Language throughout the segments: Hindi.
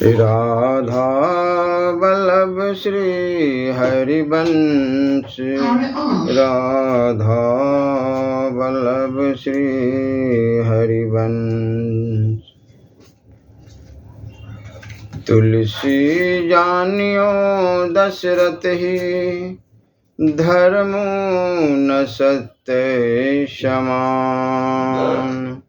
राधा वल्लभ श्री हरिवंश, राधा वल्लभ श्री हरिवंश। तुलसी जानियो दशरथ ही, धर्मो न सत्य समान।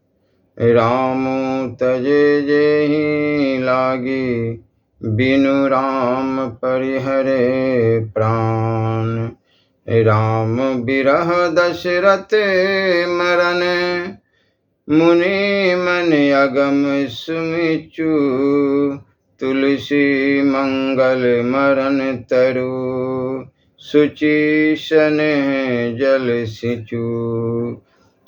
राम तजे जेहि लागी, बिनु राम परिहरे प्राण। राम बिरह दशरथ मरन, मुनि मन अगम सुमिचु। तुलसी मंगल मरन तरु, सुचि स्नेह जल सिंचु।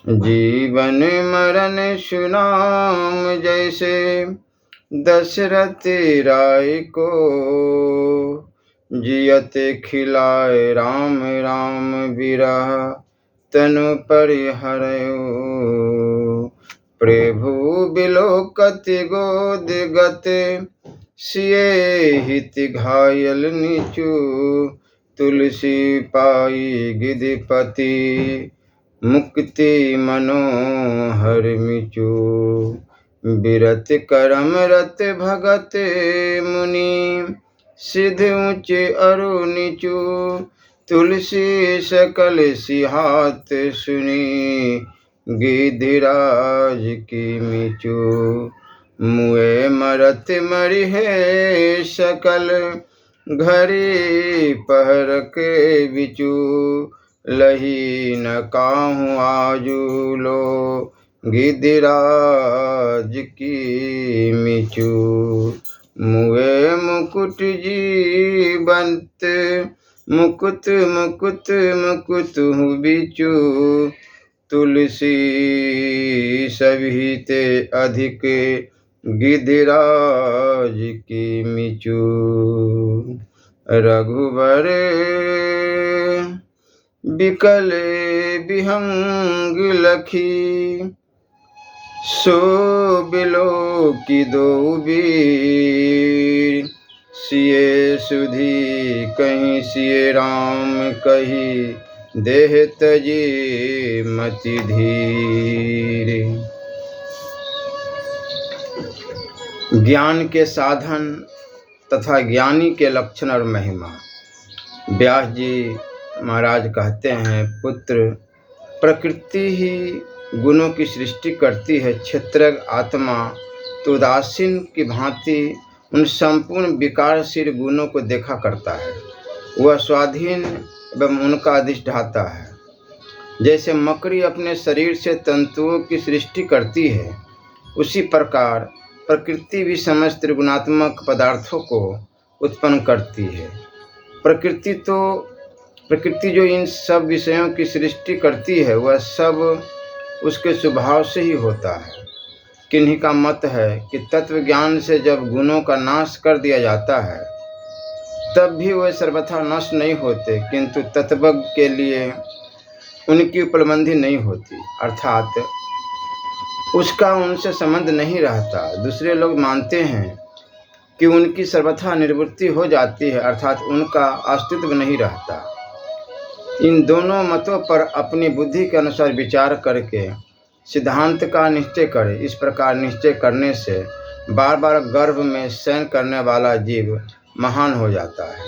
जीवन मरण सुनाम जैसे, दशरथ राय को। जियत खिलाए राम राम बिरह, तनु परिहरयो। प्रभु बिलोकत गोद गत, सिए हित घायल नीचु। तुलसी पाई गिधिपति, मुक्ति मनोहर मिचु। बिरत करम रत भगत मुनि, सिद्ध ऊंच अरु नीचु। तुलसी सकल सिहात सुनी, गिधिराज की मिचु। मुए मरत मरिहे सकल, घरी पहर के बिचु। लही न काहू आजू लो, गिधिराज की मिचु। मुए मुकुट जीवंत, मुकुत मुकुत मुकुत बिचु। तुलसी सविते अधिक, गिधिराज की मिचु। रघुबर बिकल बिहंग लखी, सो बिलो की दो वीर। सिए सुधी कहीं सिए राम कही, देह तजी मति धीर। ज्ञान के साधन तथा ज्ञानी के लक्षण और महिमा। व्यास जी महाराज कहते हैं, पुत्र प्रकृति ही गुणों की सृष्टि करती है। क्षेत्रज्ञ आत्मा तो उदासीन की भांति उन संपूर्ण विकारशील गुणों को देखा करता है। वह स्वाधीन एवं उनका अधिष्ठाता है। जैसे मकड़ी अपने शरीर से तंतुओं की सृष्टि करती है, उसी प्रकार प्रकृति भी समस्त त्रिगुणात्मक पदार्थों को उत्पन्न करती है। प्रकृति जो इन सब विषयों की सृष्टि करती है, वह सब उसके स्वभाव से ही होता है। किन्हीं का मत है कि तत्व ज्ञान से जब गुणों का नाश कर दिया जाता है, तब भी वह सर्वथा नष्ट नहीं होते, किंतु तत्वज्ञ के लिए उनकी उपलब्धि नहीं होती, अर्थात उसका उनसे संबंध नहीं रहता। दूसरे लोग मानते हैं कि उनकी सर्वथा निवृत्ति हो जाती है, अर्थात उनका अस्तित्व नहीं रहता। इन दोनों मतों पर अपनी बुद्धि के अनुसार विचार करके सिद्धांत का निश्चय करें। इस प्रकार निश्चय करने से बार बार गर्भ में शयन करने वाला जीव महान हो जाता है।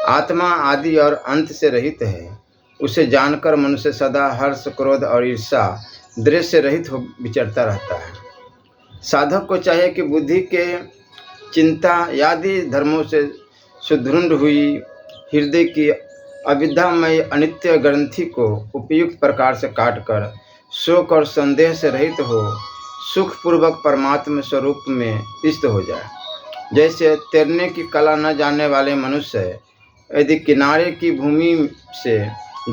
आत्मा आदि और अंत से रहित है। उसे जानकर मनुष्य सदा हर्ष, क्रोध और ईर्षा, द्वेष से रहित हो विचरता रहता है। साधक को चाहिए कि बुद्धि के चिंता आदि धर्मों से सुदृढ़ हुई हृदय की अविद्यामय अनित्य ग्रंथि को उपयुक्त प्रकार से काटकर शोक और संदेह से रहित हो सुखपूर्वक परमात्मा स्वरूप में स्थित हो जाए। जैसे तैरने की कला न जानने वाले मनुष्य यदि किनारे की भूमि से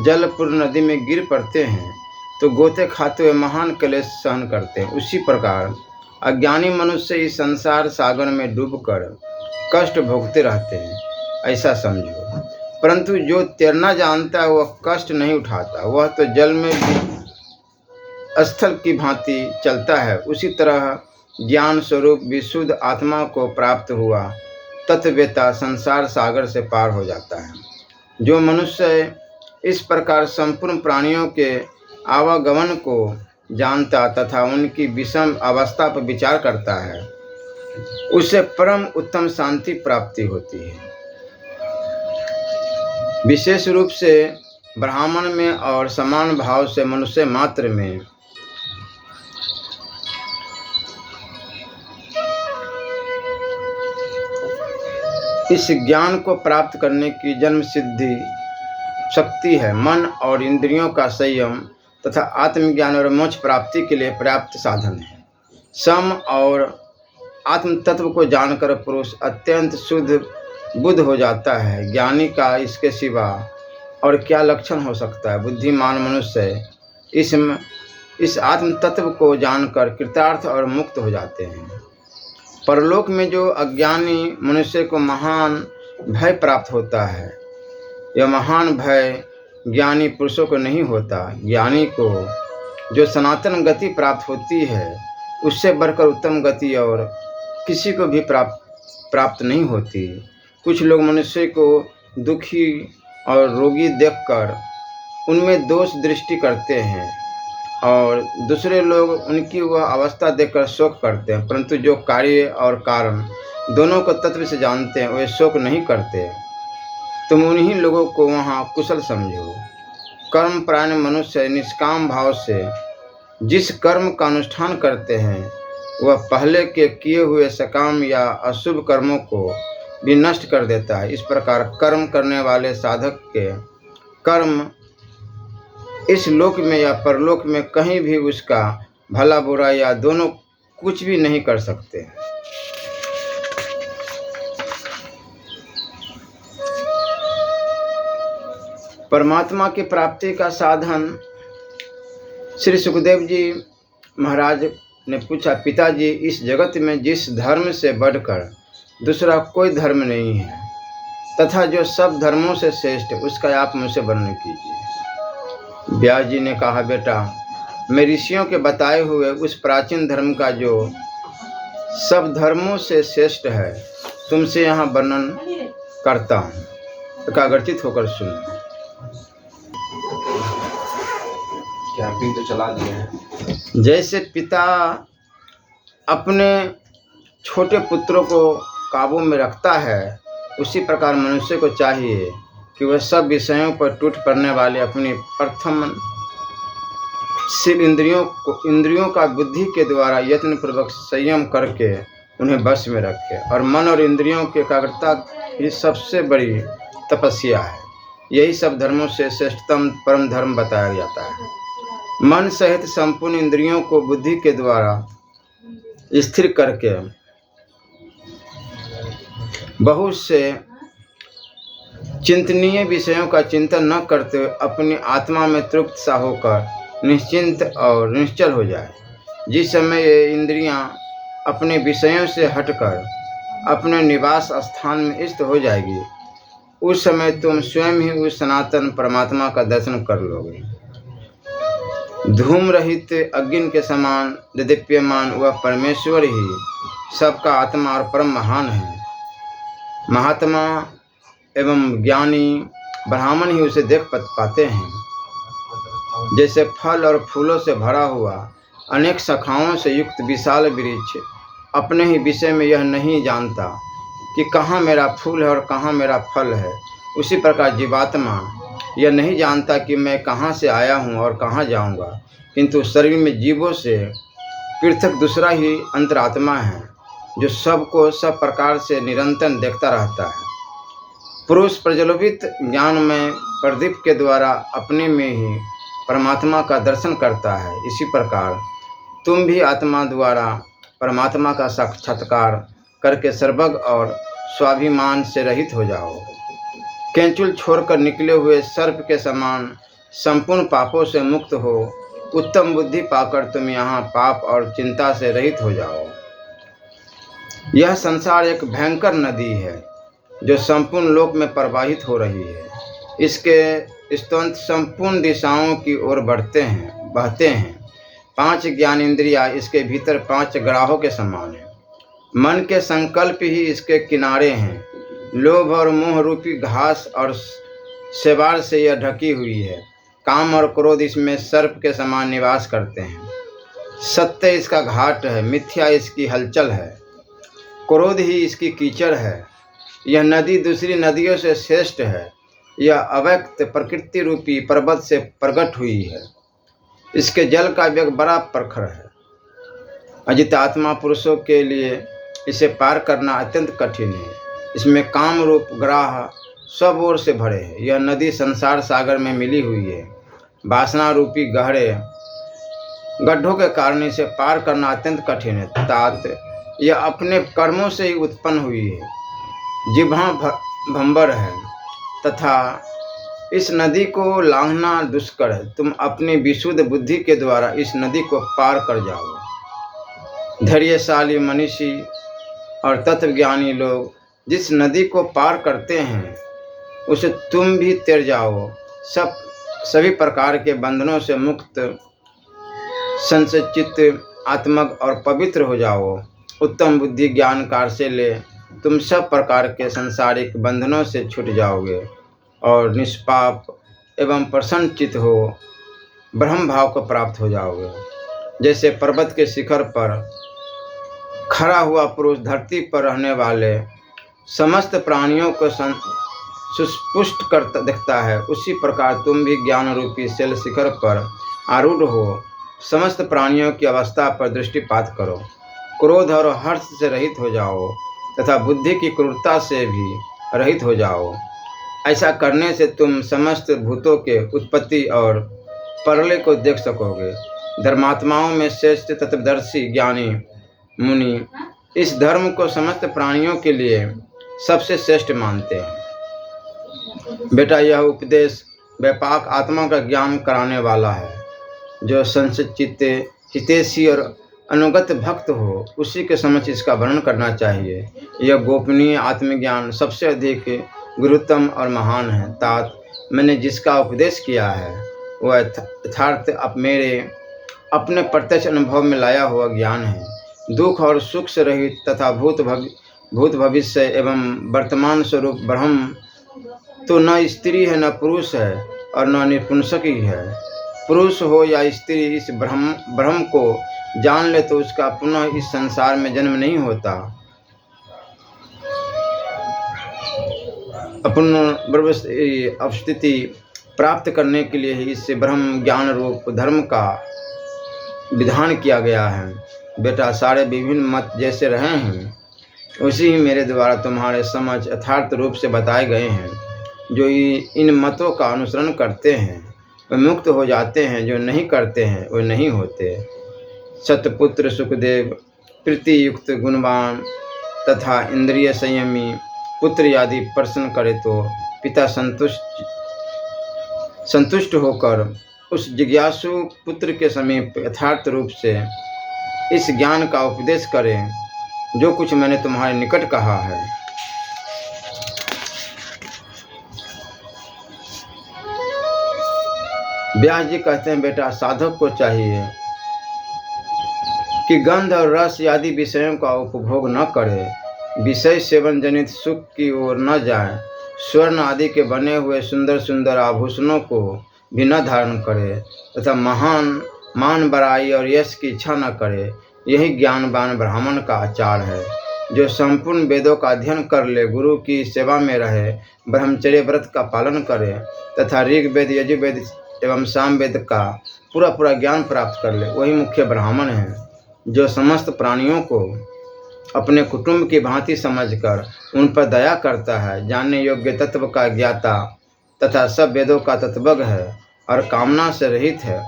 जलपूर्ण नदी में गिर पड़ते हैं तो गोते खाते हुए महान क्लेश सहन करते हैं, उसी प्रकार अज्ञानी मनुष्य इस संसार सागर में डूबकर कष्ट भोगते रहते हैं, ऐसा समझो। परंतु जो तैरना जानता है वह कष्ट नहीं उठाता, वह तो जल में भी स्थल की भांति चलता है। उसी तरह ज्ञान स्वरूप विशुद्ध आत्मा को प्राप्त हुआ तत्ववेता संसार सागर से पार हो जाता है। जो मनुष्य इस प्रकार संपूर्ण प्राणियों के आवागमन को जानता तथा उनकी विषम अवस्था पर विचार करता है, उसे परम उत्तम शांति प्राप्ति होती है। विशेष रूप से ब्राह्मण में और समान भाव से मनुष्य मात्र में इस ज्ञान को प्राप्त करने की जन्म सिद्धि शक्ति है। मन और इंद्रियों का संयम तथा आत्मज्ञान और मोक्ष प्राप्ति के लिए पर्याप्त साधन है। सम और आत्म तत्व को जानकर पुरुष अत्यंत शुद्ध बुद्ध हो जाता है। ज्ञानी का इसके सिवा और क्या लक्षण हो सकता है। बुद्धिमान मनुष्य इस आत्म तत्व को जानकर कृतार्थ और मुक्त हो जाते हैं। परलोक में जो अज्ञानी मनुष्य को महान भय प्राप्त होता है, यह महान भय ज्ञानी पुरुषों को नहीं होता। ज्ञानी को जो सनातन गति प्राप्त होती है, उससे बढ़कर उत्तम गति और किसी को भी प्राप्त नहीं होती। कुछ लोग मनुष्य को दुखी और रोगी देखकर उनमें दोष दृष्टि करते हैं और दूसरे लोग उनकी वह अवस्था देखकर शोक करते हैं, परंतु जो कार्य और कारण दोनों को तत्व से जानते हैं वे शोक नहीं करते। तुम उन्हीं लोगों को वहाँ कुशल समझो। कर्मपरायण मनुष्य निष्काम भाव से जिस कर्म का अनुष्ठान करते हैं, वह पहले के किए हुए सकाम या अशुभ कर्मों को भी नष्ट कर देता है। इस प्रकार कर्म करने वाले साधक के कर्म इस लोक में या परलोक में कहीं भी उसका भला बुरा या दोनों कुछ भी नहीं कर सकते। परमात्मा की प्राप्ति का साधन। श्री सुखदेव जी महाराज ने पूछा, पिताजी, इस जगत में जिस धर्म से बढ़कर दूसरा कोई धर्म नहीं है तथा जो सब धर्मों से श्रेष्ठ, उसका आप मुझसे वर्णन कीजिए। व्यास जी ने कहा, बेटा, मैं ऋषियों के बताए हुए उस प्राचीन धर्म का जो सब धर्मों से श्रेष्ठ है, तुमसे यहाँ वर्णन करता हूँ। एकाग्रचित होकर सुनो। कैंपिंग तो चला दिए हैं। जैसे पिता अपने छोटे पुत्रों को काबू में रखता है, उसी प्रकार मनुष्य को चाहिए कि वह सब विषयों पर टूट पड़ने वाले अपनी प्रथमशील इंद्रियों का बुद्धि के द्वारा यत्न पूर्वक संयम करके उन्हें वश में रखे। और मन और इंद्रियों की एकाग्रता ही सबसे बड़ी तपस्या है। यही सब धर्मों से श्रेष्ठतम परम धर्म बताया जाता है। मन सहित संपूर्ण इंद्रियों को बुद्धि के द्वारा स्थिर करके बहुत से चिंतनीय विषयों का चिंतन न करते हुए अपनी आत्मा में तृप्त सा होकर निश्चिंत और निश्चल हो जाए। जिस समय ये इंद्रियां अपने विषयों से हटकर अपने निवास स्थान में स्थित हो जाएगी, उस समय तुम स्वयं ही उस सनातन परमात्मा का दर्शन कर लोगे। धूम रहित अग्नि के समान दीप्यमान वह परमेश्वर ही सबका आत्मा और परम महान है। महात्मा एवं ज्ञानी ब्राह्मण ही उसे देख पाते हैं। जैसे फल और फूलों से भरा हुआ अनेक शाखाओं से युक्त विशाल वृक्ष अपने ही विषय में यह नहीं जानता कि कहाँ मेरा फूल है और कहाँ मेरा फल है, उसी प्रकार जीवात्मा यह नहीं जानता कि मैं कहाँ से आया हूँ और कहाँ जाऊँगा, किंतु शरीर में जीवों से पृथक दूसरा ही अंतरात्मा है जो सबको सब प्रकार से निरंतर देखता रहता है। पुरुष प्रज्वलित ज्ञान में प्रदीप के द्वारा अपने में ही परमात्मा का दर्शन करता है। इसी प्रकार तुम भी आत्मा द्वारा परमात्मा का साक्षात्कार करके सर्वज्ञ और स्वाभिमान से रहित हो जाओ। कैंचुल छोड़कर निकले हुए सर्प के समान संपूर्ण पापों से मुक्त हो उत्तम बुद्धि पाकर तुम यहाँ पाप और चिंता से रहित हो जाओ। यह संसार एक भयंकर नदी है जो संपूर्ण लोक में प्रवाहित हो रही है। इसके स्तंभ संपूर्ण दिशाओं की ओर बहते हैं। 5 ज्ञान इंद्रियाँ इसके भीतर 5 ग्राहों के समान हैं। मन के संकल्प ही इसके किनारे हैं। लोभ और मोह रूपी घास और शैवाल से यह ढकी हुई है। काम और क्रोध इसमें सर्प के समान निवास करते हैं। सत्य इसका घाट है, मिथ्या इसकी हलचल है, क्रोध ही इसकी कीचड़ है। यह नदी दूसरी नदियों से श्रेष्ठ है। यह अव्यक्त प्रकृति रूपी पर्वत से प्रकट हुई है। इसके जल का वेग बड़ा प्रखर है। अजितात्मा पुरुषों के लिए इसे पार करना अत्यंत कठिन है। इसमें काम रूप ग्राह सब ओर से भरे हैं। यह नदी संसार सागर में मिली हुई है। वासना रूपी गहरे गड्ढों के कारण इसे पार करना अत्यंत कठिन है। तात यह अपने कर्मों से ही उत्पन्न हुई है। जिह्वा भंबर है तथा इस नदी को लांघना दुष्कर है। तुम अपनी विशुद्ध बुद्धि के द्वारा इस नदी को पार कर जाओ। धैर्यशाली मनीषी और तत्वज्ञानी लोग जिस नदी को पार करते हैं उसे तुम भी तैर जाओ। सभी प्रकार के बंधनों से मुक्त, संचित, आत्मक और पवित्र हो जाओ। उत्तम बुद्धि ज्ञान कार से ले तुम सब प्रकार के सांसारिक बंधनों से छूट जाओगे और निष्पाप एवं प्रसन्नचित हो ब्रह्म भाव को प्राप्त हो जाओगे। जैसे पर्वत के शिखर पर खड़ा हुआ पुरुष धरती पर रहने वाले समस्त प्राणियों को सुस्पुष्ट कर दिखता है, उसी प्रकार तुम भी ज्ञान रूपी शैल शिखर पर आरूढ़ हो समस्त प्राणियों की अवस्था पर दृष्टिपात करो। क्रोध और हर्ष से रहित हो जाओ तथा बुद्धि की क्रूरता से भी रहित हो जाओ। ऐसा करने से तुम समस्त भूतों के उत्पत्ति और प्रलय को देख सकोगे। धर्मात्माओं में श्रेष्ठ तत्वदर्शी ज्ञानी मुनि इस धर्म को समस्त प्राणियों के लिए सबसे श्रेष्ठ मानते हैं। बेटा, यह उपदेश व्यापक आत्मा का ज्ञान कराने वाला है। जो संचित, हितैषी और अनुगत भक्त हो उसी के समक्ष इसका वर्णन करना चाहिए। यह गोपनीय आत्मज्ञान सबसे अधिक गुरुतम और महान है। तात मैंने जिसका उपदेश किया है वह यथार्थ मेरे अपने प्रत्यक्ष अनुभव में लाया हुआ ज्ञान है। दुख और सुख से रहित तथा भूत भविष्य एवं वर्तमान स्वरूप ब्रह्म तो न स्त्री है न पुरुष है और न निपुंसक ही है। पुरुष हो या स्त्री इस ब्रह्म को जान ले तो उसका पुनः इस संसार में जन्म नहीं होता। अपन अवस्थिति प्राप्त करने के लिए ही इससे ब्रह्म ज्ञान रूप धर्म का विधान किया गया है। बेटा, सारे विभिन्न मत जैसे रहे हैं उसी ही मेरे द्वारा तुम्हारे समझ यथार्थ रूप से बताए गए हैं। जो इन मतों का अनुसरण करते हैं वे मुक्त हो जाते हैं, जो नहीं करते हैं वे नहीं होते। सतपुत्र सुखदेव प्रीति युक्त गुणवान तथा इंद्रिय संयमी पुत्र यदि प्रश्न करे तो पिता संतुष्ट होकर उस जिज्ञासु पुत्र के समीप यथार्थ रूप से इस ज्ञान का उपदेश करें जो कुछ मैंने तुम्हारे निकट कहा है। व्यास जी कहते हैं, बेटा, साधक को चाहिए कि गंध और रस आदि विषयों का उपभोग न करे, विषय सेवन जनित सुख की ओर न जाए, स्वर्ण आदि के बने हुए सुंदर सुंदर आभूषणों को भी न धारण करे तथा महान मान बड़ाई और यश की इच्छा न करे। यही ज्ञानवान ब्राह्मण का आचार है। जो संपूर्ण वेदों का अध्ययन कर ले, गुरु की सेवा में रहे, ब्रह्मचर्य व्रत का पालन करे तथा ऋग्वेद यजुर्वेद एवं सामवेद का पूरा ज्ञान प्राप्त कर ले, वही मुख्य ब्राह्मण है। जो समस्त प्राणियों को अपने कुटुंब की भांति समझकर उन पर दया करता है, जानने योग्य तत्व का ज्ञाता तथा सब वेदों का तत्वज्ञ है और कामना से रहित है,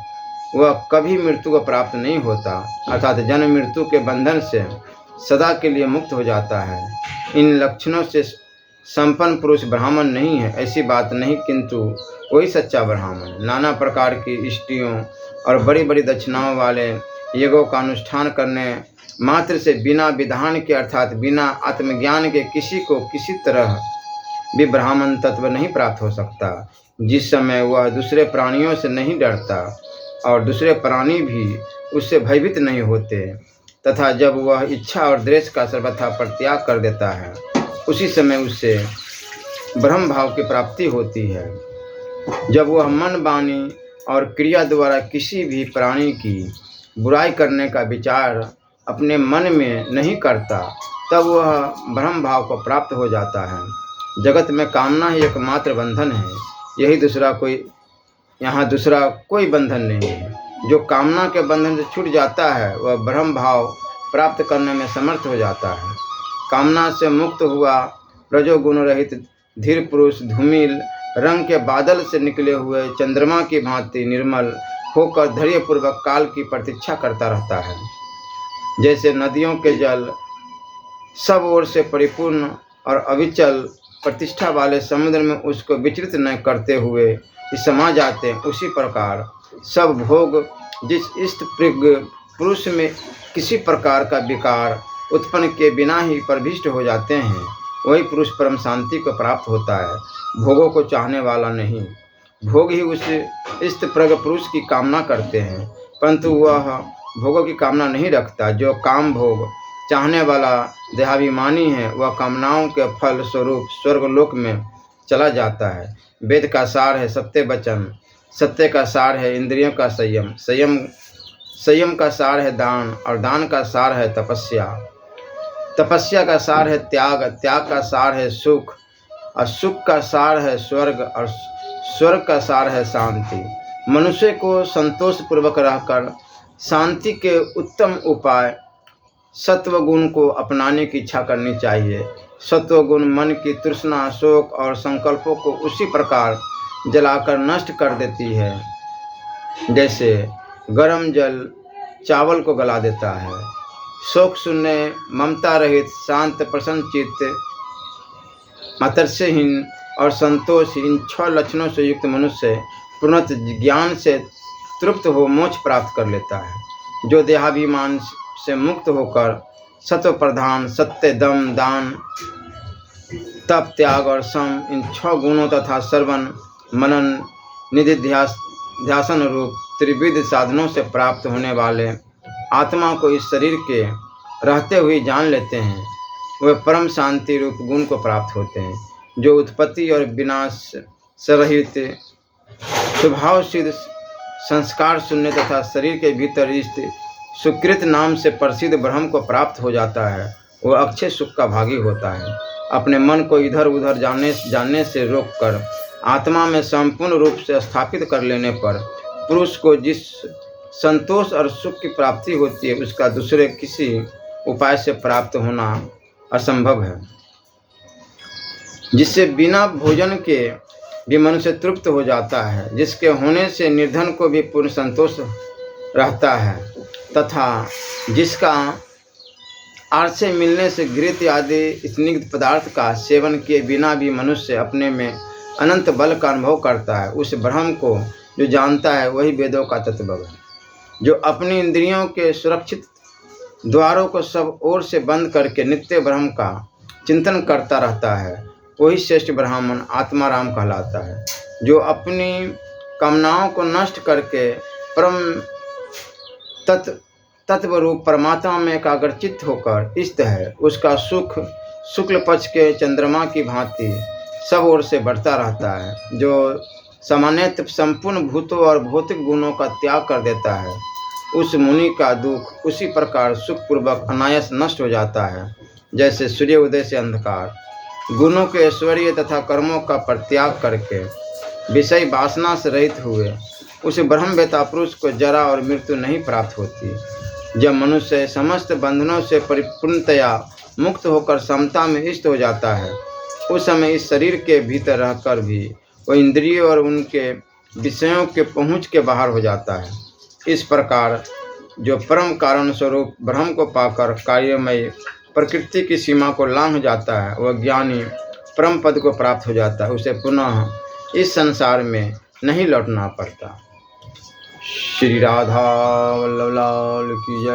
वह कभी मृत्यु को प्राप्त नहीं होता, अर्थात जन्म मृत्यु के बंधन से सदा के लिए मुक्त हो जाता है। इन लक्षणों से संपन्न पुरुष ब्राह्मण नहीं है ऐसी बात नहीं, किंतु वही सच्चा ब्राह्मण। नाना प्रकार की इष्टियों और बड़ी बड़ी दक्षिणाओं वाले यज्ञों का अनुष्ठान करने मात्र से बिना विधान के अर्थात बिना आत्मज्ञान के किसी को किसी तरह भी ब्राह्मण तत्व नहीं प्राप्त हो सकता। जिस समय वह दूसरे प्राणियों से नहीं डरता और दूसरे प्राणी भी उससे भयभीत नहीं होते, तथा जब वह इच्छा और द्वेष का सर्वथा परित्याग कर देता है, उसी समय उससे ब्रह्म भाव की प्राप्ति होती है। जब वह मन, वाणी और क्रिया द्वारा किसी भी प्राणी की बुराई करने का विचार अपने मन में नहीं करता, तब वह ब्रह्म भाव को प्राप्त हो जाता है। जगत में कामना ही एकमात्र बंधन है, यहाँ दूसरा कोई बंधन नहीं है। जो कामना के बंधन से छूट जाता है वह ब्रह्म भाव प्राप्त करने में समर्थ हो जाता है। कामना से मुक्त हुआ रजोगुण रहित धीर पुरुष धूमिल रंग के बादल से निकले हुए चंद्रमा की भांति निर्मल होकर धैर्यपूर्वक काल की प्रतीक्षा करता रहता है। जैसे नदियों के जल सब ओर से परिपूर्ण और अविचल प्रतिष्ठा वाले समुद्र में उसको विचलित न करते हुए समा जाते हैं, उसी प्रकार सब भोग जिस इष्टप्रिय पुरुष में किसी प्रकार का विकार उत्पन्न के बिना ही प्रविष्ट हो जाते हैं, वही पुरुष परम शांति को प्राप्त होता है। भोगों को चाहने वाला नहीं, भोग ही उस इष्टप्रज्ञ पुरुष की कामना करते हैं, परंतु वह भोगों की कामना नहीं रखता। जो काम भोग चाहने वाला देहाभिमानी है, वह कामनाओं के फल स्वरूप स्वर्गलोक में चला जाता है। वेद का सार है सत्य वचन, सत्य का सार है इंद्रियों का संयम, संयम का सार है दान, और दान का सार है तपस्या, तपस्या का सार है त्याग, त्याग का सार है सुख, और सुख का सार है स्वर्ग, और स्वर्ग का सार है शांति। मनुष्य को संतोषपूर्वक रहकर शांति के उत्तम उपाय सत्वगुण को अपनाने की इच्छा करनी चाहिए। सत्वगुण मन की तृष्णा, शोक और संकल्पों को उसी प्रकार जलाकर नष्ट कर देती है जैसे गर्म जल चावल को गला देता है। शोक शून्य, ममता रहित, शांत, प्रसन्न चित्त, आदर्शहीन और संतोष, इन 6 लक्षणों से युक्त मनुष्य पूर्णतः ज्ञान से तृप्त हो मोक्ष प्राप्त कर लेता है। जो देहाभिमान से मुक्त होकर सत्व प्रधान, सत्य, दम, दान, तप, त्याग और सम, इन 6 गुणों तथा श्रवण, मनन, निधिध्यासन रूप त्रिविध साधनों से प्राप्त होने वाले आत्मा को इस शरीर के रहते हुए जान लेते हैं, वे परम शांति रूप गुण को प्राप्त होते हैं। जो उत्पत्ति और विनाश से रहित, स्वभाव सिद्ध, संस्कार शून्य तथा शरीर के भीतर स्थित सुकृत नाम से प्रसिद्ध ब्रह्म को प्राप्त हो जाता है, वह अक्षय सुख का भागी होता है। अपने मन को इधर उधर जानने से रोककर आत्मा में संपूर्ण रूप से स्थापित कर लेने पर पुरुष को जिस संतोष और सुख की प्राप्ति होती है, उसका दूसरे किसी उपाय से प्राप्त होना असंभव है। जिससे बिना भोजन के भी मनुष्य तृप्त हो जाता है, जिसके होने से निर्धन को भी पूर्ण संतोष रहता है, तथा जिसका आर्थ से मिलने से घृत आदि स्निग्ध पदार्थ का सेवन किए बिना भी मनुष्य अपने में अनंत बल का अनुभव करता है। उस ब्रह्म को जो जानता है वही वेदों का तत्व है। जो अपनी इंद्रियों के सुरक्षित द्वारों को सब ओर से बंद करके नित्य ब्रह्म का चिंतन करता रहता है, वही श्रेष्ठ ब्राह्मण आत्माराम कहलाता है। जो अपनी कामनाओं को नष्ट करके परम तत्व रूप परमात्मा में एकाग्रचित होकर स्थित है, उसका सुख शुक्ल पक्ष के चंद्रमा की भांति सब ओर से बढ़ता रहता है। जो सामान्यतः संपूर्ण भूतों और भौतिक गुणों का त्याग कर देता है, उस मुनि का दुख उसी प्रकार सुखपूर्वक अनायास नष्ट हो जाता है जैसे सूर्य उदय से अंधकार। गुणों के ऐश्वर्य तथा कर्मों का परित्याग करके विषय वासना से रहित हुए उस ब्रह्मवेत्ता पुरुष को जरा और मृत्यु नहीं प्राप्त होती। जब मनुष्य समस्त बंधनों से परिपूर्णतया मुक्त होकर समता में स्थित हो जाता है, उस समय इस शरीर के भीतर रहकर भी वह इंद्रियों और उनके विषयों के पहुँच के बाहर हो जाता है। इस प्रकार जो परम कारण स्वरूप ब्रह्म को पाकर कार्यमय प्रकृति की सीमा को लांघ जाता है, वह ज्ञानी परम पद को प्राप्त हो जाता है। उसे पुनः इस संसार में नहीं लौटना पड़ता। श्री राधा वल्लभ लाल की जय।